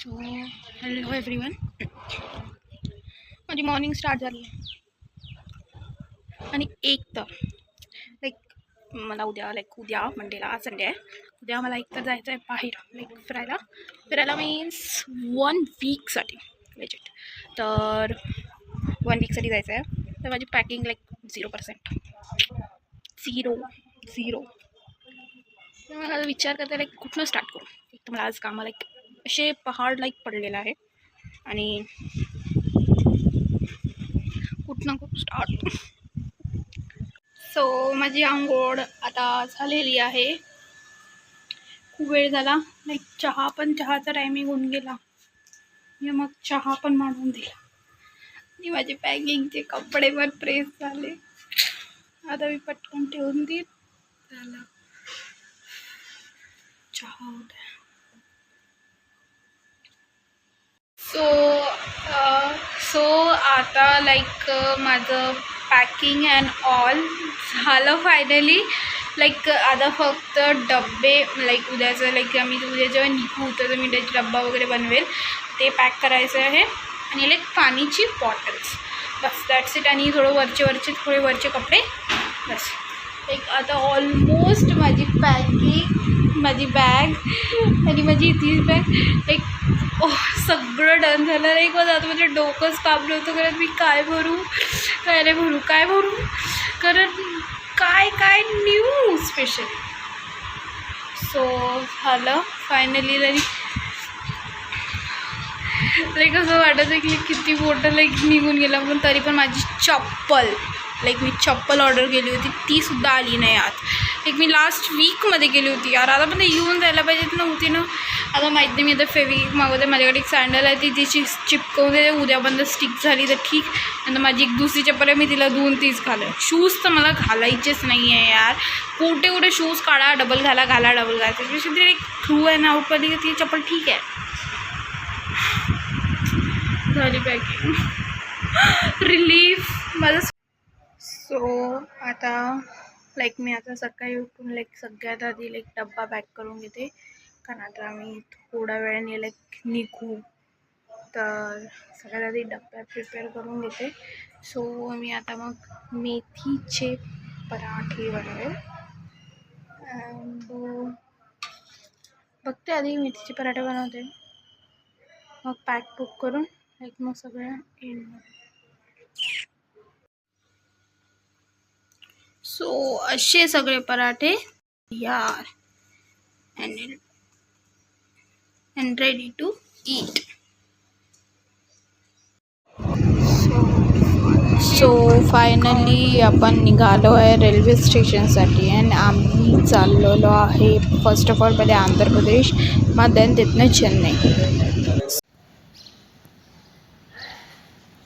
So hello everyone, माझी morning start झाली आणि एक तर मला उद्या मंडेला संडे आहे. उद्या मला एक तर जायचं आहे बाहेर फिरायला मीन्स 1 वीकसाठी लेजिट. तर 1 वीकसाठी जायचं आहे. तर माझी पॅकिंग 0%. झिरो. मला विचार करते कुठनं स्टार्ट करू. एक तर मला आज कामाला असे पहाड पडलेला आहे आणि कुठं स्टार्ट. सो माझी आंघोळ आता झालेली आहे. खूप वेळ झाला. चहाचा टायमिंग होऊन गेला. मी मग चहा पण मांडून दिला आणि माझे पॅकिंगचे कपडे पण प्रेस झाले. आता मी पटकन ठेवून देईल. झालं चहा होत आहे. सो आता माझं पॅकिंग अँड ऑल झालं फायनली. आता फक्त डब्बे उद्याचं आम्ही उद्या जेव्हा निघू तर मी त्याचे डब्बा वगैरे बनवेल ते पॅक करायचं आहे. आणि पाणीची बॉटल्स, बस दॅट्स इट. आणि थोडे वरचे कपडे बस. आता ऑलमोस्ट माझी पॅकिंग, माझी बॅग आणि माझी ती बॅग सगळं डन झालं. माझं आता म्हणजे डोकंच कापलं होतं कारण मी काय भरू कारण काय न्यू स्पेशल. सो झालं फायनली. असं वाटायचं की किती मोठं निघून गेलं. पण तरी पण माझी चप्पल मी चप्पल ऑर्डर केली होती तीसुद्धा आली नाही आज. मी लास्ट वीकमध्ये केली होती यार. आता पण ते येऊन जायला पाहिजेत नव्हती ना. आता माहीत नाही, मी आता फेविक मागवते. माझ्याकडे एक सँडल आहे ती तिची चिपकवून दे. उद्यापर्यंत स्टिक झाली तर ठीक. नंतर माझी एक दुसरी चप्पल आहे, मी तिला धुवून तीच घालेन. शूज तर मला घालायचेच नाही आहे यार. कुठे शूज काढा, डबल घाला त्याच्यापेक्षा एक थ्रू अँड आउट वाली ती चप्पल ठीक आहे. झाली पॅकिंग, रिलीफ माझं. सो आता मी आता सकाळी उठून सगळ्यात आधी डब्बा पॅक करून घेते कारण आता आम्ही थोड्या वेळाने निघू. तर सगळ्यात आधी डब्बा प्रिपेअर करून घेते. सो मी आता मग मेथीचे पराठे बनवेल. बघते आधी मेथीचे पराठे बनवते, मग पॅक करून मग सगळ्या एंडमध्ये. सो असे सगळे पराठे यार and ready to eat. So finally आपण निघालो आहे रेल्वे स्टेशनसाठी. आणि आम्ही चाललेलो आहे फर्स्ट ऑफ ऑल पहिले आंध्र प्रदेश, मग देन तिथनं चेन्नई.